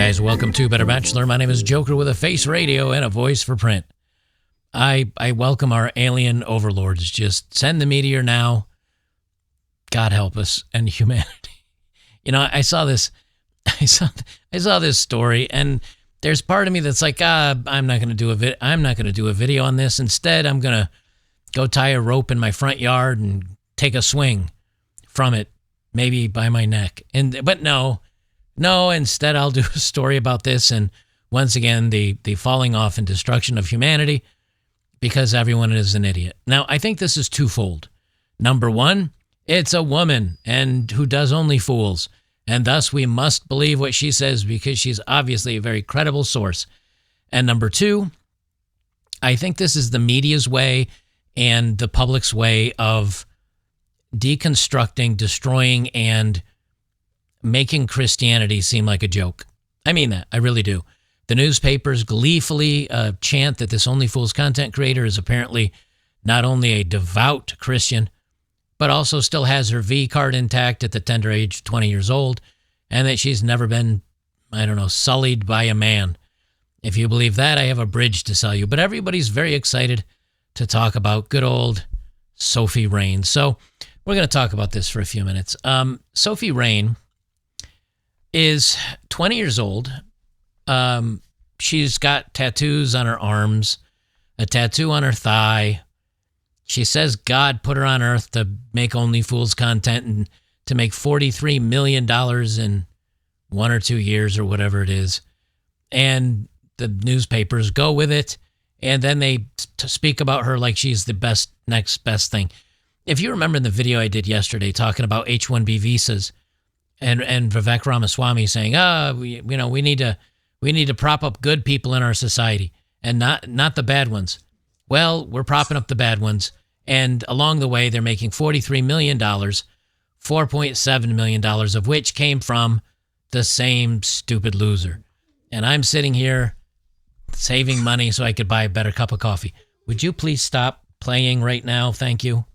guys, welcome to Better Bachelor. My name is Joker with a face radio and a voice for print. I welcome our alien overlords. Just send the meteor now. God help us and humanity. You know, I saw this story, and there's part of me that's like, I'm not going to do a video on this. Instead, I'm going to go tie a rope in my front yard and take a swing from it, maybe by my neck. But no, instead I'll do a story about this, and once again, the falling off and destruction of humanity, because everyone is an idiot. Now, I think this is twofold. Number one, it's a woman and who does only fools, and thus we must believe what she says because she's obviously a very credible source. And number two, I think this is the media's way and the public's way of deconstructing, destroying, and making Christianity seem like a joke. I mean that. I really do. The newspapers gleefully chant that this Only Fools content creator is apparently not only a devout Christian, but also still has her VCard intact at the tender age of 20 years old, and that she's never been, sullied by a man. If you believe that, I have a bridge to sell you. But everybody's very excited to talk about good old Sophie Rain. So we're going to talk about this for a few minutes. Sophie Rain is 20 years old. She's got tattoos on her arms, a tattoo on her thigh. She says God put her on earth to make Only Fools content and to make $43 million in 1 or 2 years or whatever it is. And the newspapers go with it, and then they speak about her like she's the next best thing. If you remember in the video I did yesterday talking about H-1B visas and Vivek Ramaswamy saying, we need to prop up good people in our society and not the bad ones. Well, we're propping up the bad ones. And along the way, they're making $43 million, $4.7 million of which came from the same stupid loser. And I'm sitting here saving money so I could buy a better cup of coffee. Would you please stop playing right now? Thank you.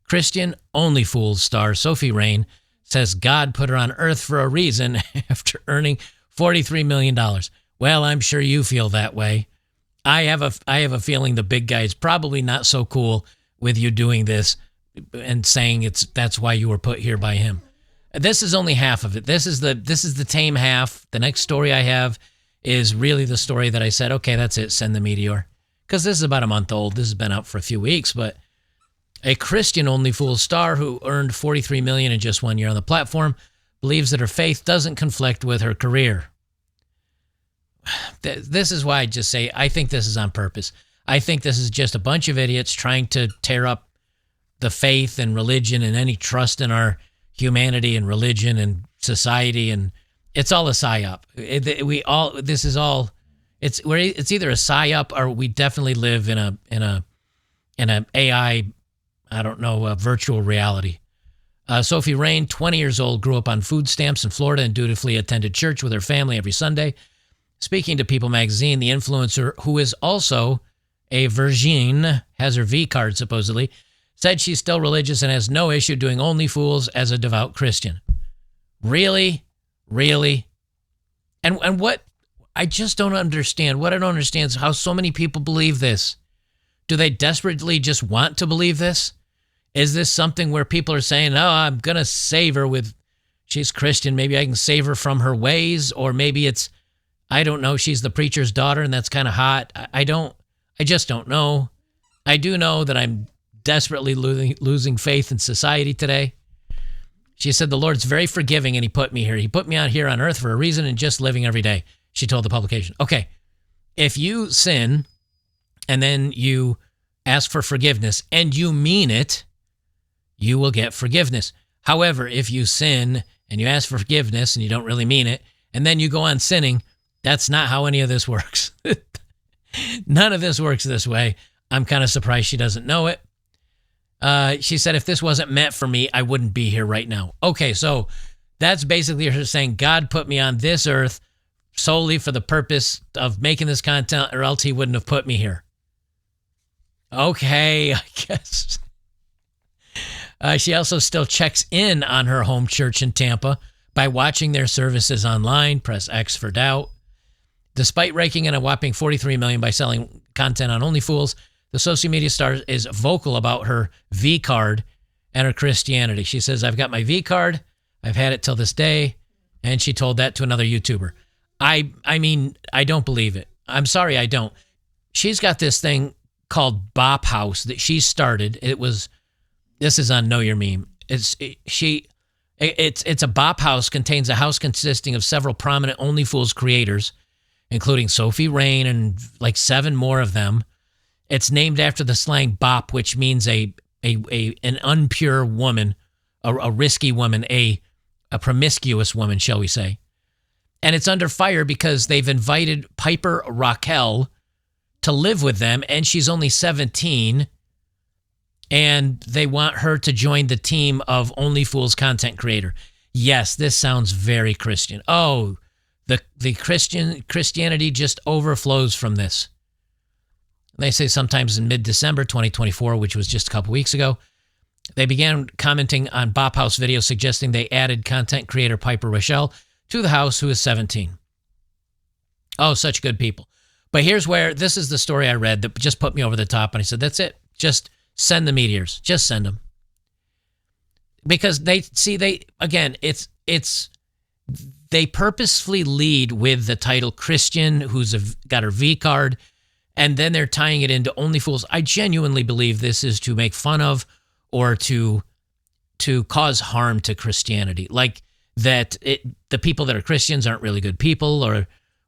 Christian Only Fools star Sophie Rain says God put her on earth for a reason after earning $43 million. Well, I'm sure you feel that way. I have a feeling the big guy is probably not so cool with you doing this and saying that's why you were put here by him. This is only half of it. This is the tame half. The next story I have is really the story that I said, okay, that's it, send the meteor. Because this is about a month old. This has been out for a few weeks, but a Christian Only Fools star who earned $43 million in just 1 year on the platform believes that her faith doesn't conflict with her career. This is why I just say I think this is on purpose. I think this is just a bunch of idiots trying to tear up the faith and religion and any trust in our humanity and religion and society, and it's all a psyop. It's either a psyop or we definitely live in an AI, a virtual reality. Sophie Rain, 20 years old, grew up on food stamps in Florida and dutifully attended church with her family every Sunday. Speaking to People magazine, the influencer, who is also a virgin, has her VCard supposedly, said she's still religious and has no issue doing Only Fools as a devout Christian. Really? Really? And what I just don't understand, what I don't understand is how so many people believe this. Do they desperately just want to believe this? Is this something where people are saying, oh, I'm going to save her she's Christian, maybe I can save her from her ways, or maybe it's, I don't know, she's the preacher's daughter and that's kind of hot. I just don't know. I do know that I'm desperately losing faith in society today. She said, the Lord's very forgiving and he put me here. He put me out here on earth for a reason and just living every day, she told the publication. Okay, if you sin and then you ask for forgiveness and you mean it, you will get forgiveness. However, if you sin and you ask for forgiveness and you don't really mean it, and then you go on sinning, that's not how any of this works. None of this works this way. I'm kind of surprised she doesn't know it. She said, if this wasn't meant for me, I wouldn't be here right now. Okay, so that's basically her saying, God put me on this earth solely for the purpose of making this content, or else he wouldn't have put me here. Okay, I guess. She also still checks in on her home church in Tampa by watching their services online. Press X for doubt. Despite raking in a whopping $43 million by selling content on OnlyFools, the social media star is vocal about her VCard and her Christianity. She says, I've got my VCard. I've had it till this day. And she told that to another YouTuber. I mean, I don't believe it. I'm sorry, I don't. She's got this thing called Bop House that she started. This is on Know Your Meme. It's a Bop House, contains a house consisting of several prominent OnlyFools creators, including Sophie Rain and like 7 more of them. It's named after the slang bop, which means an impure woman, a risky woman, a promiscuous woman, shall we say. And it's under fire because they've invited Piper Raquel to live with them, and she's only 17, and they want her to join the team of OnlyFools content creator. Yes, this sounds very Christian. Oh, the Christianity just overflows from this. They say sometimes in mid-December 2024, which was just a couple weeks ago, they began commenting on Bop House videos suggesting they added content creator Piper Raquel to the house, who is 17. Oh, such good people. But here's where, this is the story I read that just put me over the top, and I said, that's it. Just send the meteors. Just send them. Because they purposefully lead with the title Christian, who's got her V card, and then they're tying it into OnlyFools. I genuinely believe this is to make fun of or to cause harm to Christianity. Like that the people that are Christians aren't really good people,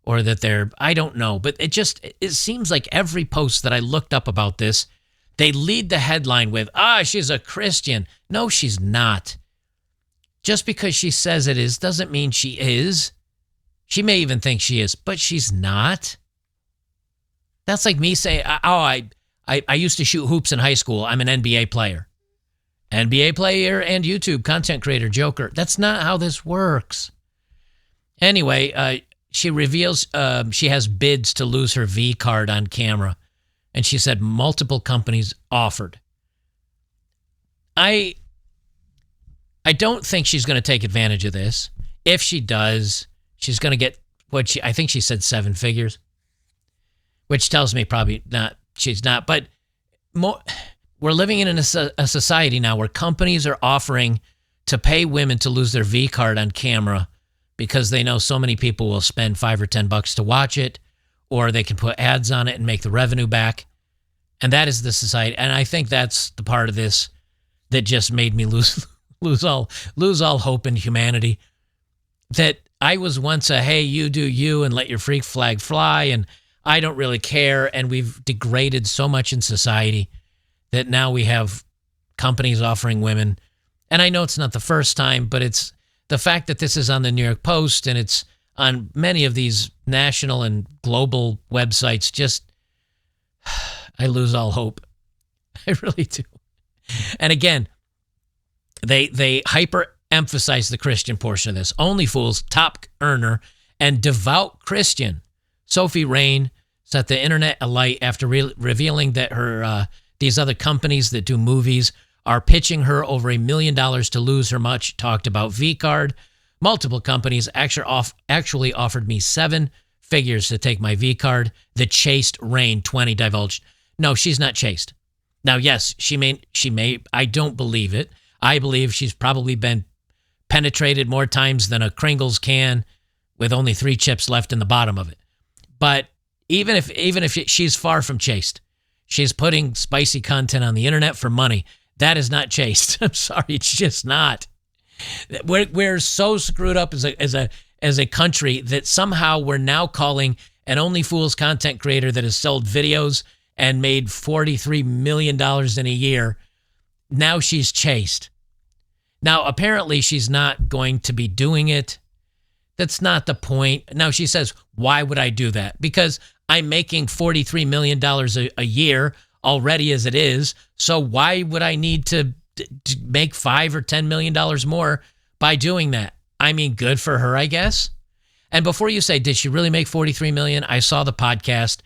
or that they're, I don't know. But it seems like every post that I looked up about this, they lead the headline with, she's a Christian. No, she's not. Just because she says it is doesn't mean she is. She may even think she is, but she's not. That's like me saying, I used to shoot hoops in high school. I'm an NBA player. NBA player and YouTube content creator, Joker. That's not how this works. Anyway, she reveals she has bids to lose her V card on camera. And she said multiple companies offered. I don't think she's going to take advantage of this. If she does, she's going to get I think she said 7 figures, which tells me probably not. She's not. But we're living in a society now where companies are offering to pay women to lose their V card on camera because they know so many people will spend $5 or $10 to watch it, or they can put ads on it and make the revenue back. And that is the society. And I think that's the part of this that just made me lose all hope in humanity. That I was once a, hey, you do you and let your freak flag fly, and I don't really care. And we've degraded so much in society that now we have companies offering women. And I know it's not the first time, but it's the fact that this is on the New York Post and it's on many of these national and global websites. Just, I lose all hope. I really do. And again, they hyper-emphasize the Christian portion of this. OnlyFools top earner and devout Christian Sophie Rain set the internet alight after revealing that her these other companies that do movies are pitching her over $1 million to lose her much talked about V card. Multiple companies actually offered me 7 figures to take my V card. The chaste Rain 20 divulged. No, she's not chaste. Now, yes, she may. I don't believe it. I believe she's probably been penetrated more times than a Kringles can with only 3 chips left in the bottom of it. But even if she's far from chaste, she's putting spicy content on the internet for money. That is not chaste. I'm sorry, it's just not. We're so screwed up as a country that somehow we're now calling an OnlyFools content creator that has sold videos and made $43 million in a year. Now she's chaste. Now, apparently she's not going to be doing it. That's not the point. Now she says, why would I do that? Because I'm making $43 million a year already as it is. So why would I need to make $5 or $10 million more by doing that? I mean, good for her, I guess. And before you say, did she really make $43 million? I saw the podcast.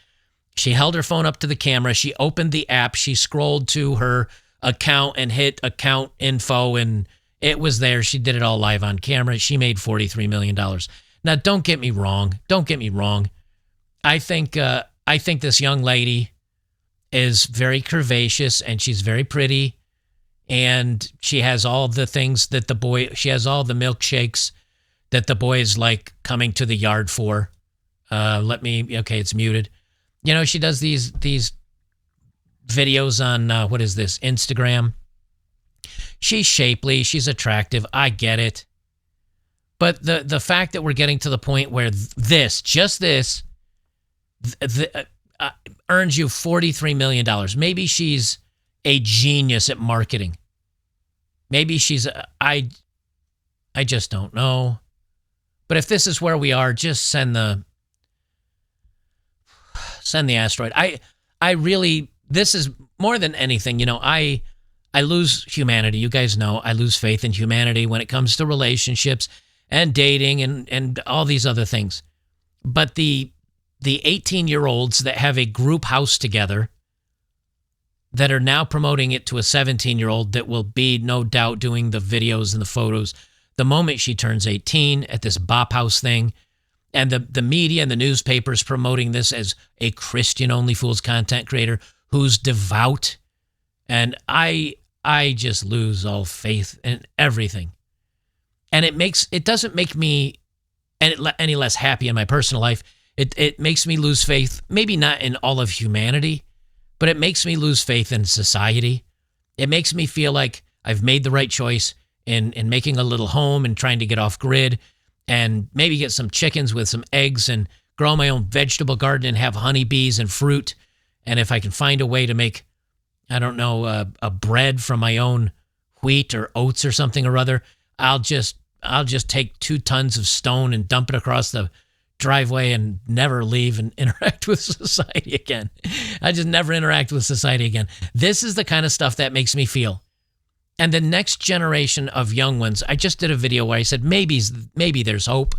She held her phone up to the camera. She opened the app. She scrolled to her account and hit account info, and it was there. She did it all live on camera. She made $43 million. Now, don't get me wrong. Don't get me wrong. I think this young lady is very curvaceous, and she's very pretty, and she has all the things that she has all the milkshakes that the boys like coming to the yard for. Okay, it's muted. You know, she does these videos on, what is this, Instagram. She's shapely, she's attractive, I get it. But the fact that we're getting to the point where this earns you $43 million. Maybe she's a genius at marketing. Maybe she's, I just don't know. But if this is where we are, just send the asteroid. I really, this is more than anything, you know, I lose humanity. You guys know I lose faith in humanity when it comes to relationships and dating and all these other things. But the 18-year-olds that have a group house together that are now promoting it to a 17-year-old that will be, no doubt, doing the videos and the photos the moment she turns 18 at this Bop House thing, and the media and the newspapers promoting this as a Christian Only Fools content creator who's devout, and I just lose all faith in everything. And it doesn't make me any less happy in my personal life. It makes me lose faith, maybe not in all of humanity, but it makes me lose faith in society. It makes me feel like I've made the right choice in making a little home and trying to get off grid and maybe get some chickens with some eggs and grow my own vegetable garden and have honeybees and fruit. And if I can find a way to make, I don't know, a bread from my own wheat or oats or something or other, I'll just take 2 tons of stone and dump it across the driveway and never leave and interact with society again. I just never interact with society again. This is the kind of stuff that makes me feel. And the next generation of young ones, I just did a video where I said maybe there's hope,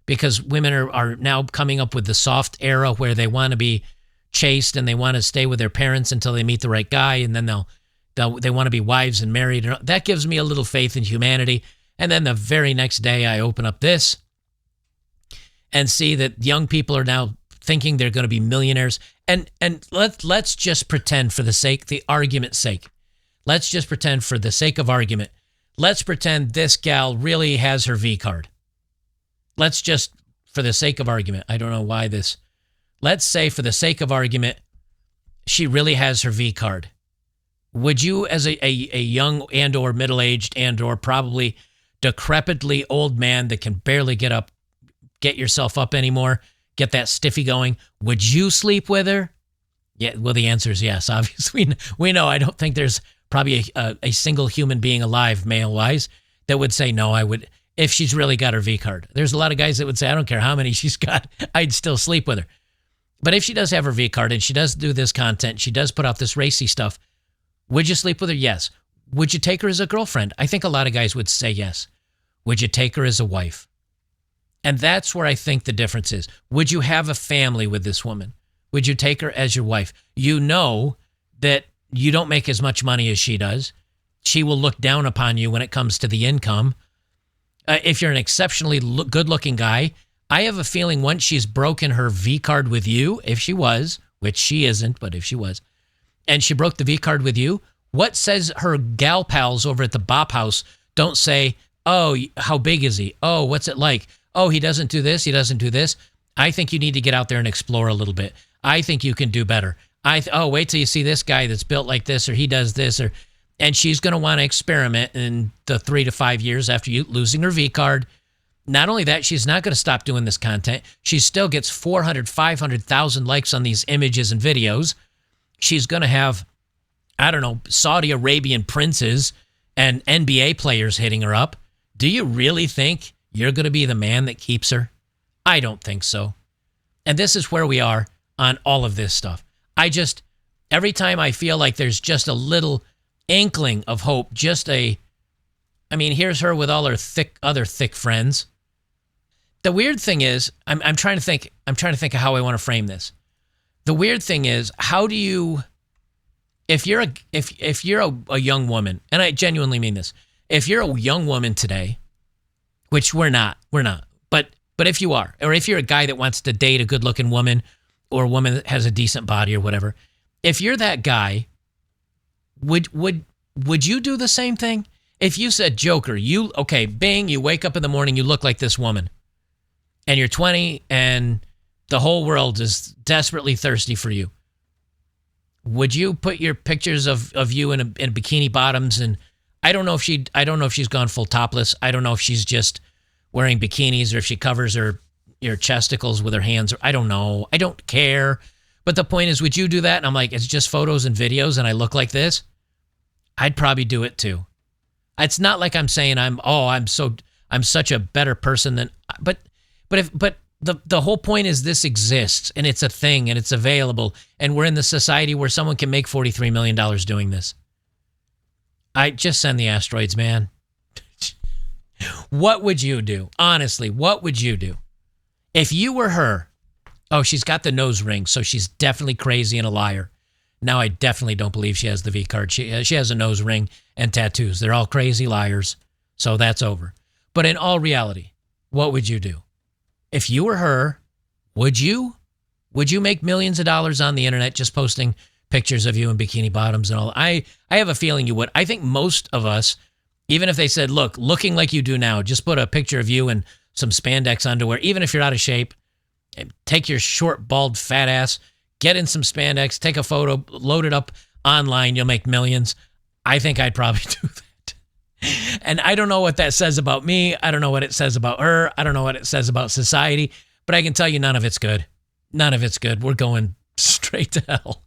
because women are now coming up with the soft era where they want to be chaste and they want to stay with their parents until they meet the right guy, and then they want to be wives and married. That gives me a little faith in humanity. And then the very next day I open up this and see that young people are now thinking they're going to be millionaires. And let's just pretend for the argument's sake. Let's just pretend for the sake of argument. Let's pretend this gal really has her VCard. Let's just, for the sake of argument, I don't know why this. Let's say for the sake of argument, she really has her VCard. Would you, as a young and or middle-aged and or probably decrepitly old man that can barely get yourself up anymore, get that stiffy going, would you sleep with her? Yeah, well, the answer is yes. Obviously, we know. I don't think there's probably a single human being alive, male-wise, that would say, no, I would, if she's really got her VCard. There's a lot of guys that would say, I don't care how many she's got, I'd still sleep with her. But if she does have her VCard and she does do this content, she does put out this racy stuff, would you sleep with her? Yes. Would you take her as a girlfriend? I think a lot of guys would say yes. Would you take her as a wife? And that's where I think the difference is. Would you have a family with this woman? Would you take her as your wife? You know that you don't make as much money as she does. She will look down upon you when it comes to the income. If you're an exceptionally good-looking guy, I have a feeling once she's broken her VCard with you, if she was, which she isn't, but if she was, and she broke the VCard with you, what says her gal pals over at the Bop House don't say, oh, how big is he? Oh, what's it like? Oh, he doesn't do this, he doesn't do this. I think you need to get out there and explore a little bit. I think you can do better. Wait till you see this guy that's built like this, or he does this, and she's going to want to experiment in the 3 to 5 years after you losing her VCard. Not only that, she's not going to stop doing this content. She still gets 400, 500,000 likes on these images and videos. She's going to have, I don't know, Saudi Arabian princes and NBA players hitting her up. Do you really think you're going to be the man that keeps her? I don't think so. And this is where we are on all of this stuff. Every time I feel like there's just a little inkling of hope, here's her with all her other thick friends. The weird thing is, I'm trying to think of how I want to frame this. The weird thing is, how do you, if you're a young woman, and I genuinely mean this, if you're a young woman today, which we're not, but if you are, or if you're a guy that wants to date a good-looking woman or a woman that has a decent body or whatever. If you're that guy, would you do the same thing? If you said, Joker, bing, you wake up in the morning, you look like this woman, and you're 20, and the whole world is desperately thirsty for you, would you put your pictures of you in bikini bottoms? And I don't know if she's gone full topless. I don't know if she's just wearing bikinis or if she covers her chesticles with her hands. Or I don't know. I don't care. But the point is, would you do that? And I'm like, it's just photos and videos, and I look like this. I'd probably do it too. It's not like I'm saying I'm such a better person than, but the whole point is this exists, and it's a thing, and it's available, and we're in the society where someone can make $43 million doing this. I just send the asteroids, man. What would you do? Honestly, what would you do? If you were her, she's got the nose ring, so she's definitely crazy and a liar. Now, I definitely don't believe she has the VCard. She has a nose ring and tattoos. They're all crazy liars, so that's over. But in all reality, what would you do? If you were her, would you make millions of dollars on the internet just posting pictures of you in bikini bottoms and all? I have a feeling you would. I think most of us, even if they said, look, looking like you do now, just put a picture of you in some spandex underwear, even if you're out of shape, take your short, bald, fat ass, get in some spandex, take a photo, load it up online, you'll make millions. I think I'd probably do that. And I don't know what that says about me. I don't know what it says about her. I don't know what it says about society. But I can tell you none of it's good. None of it's good. We're going straight to hell.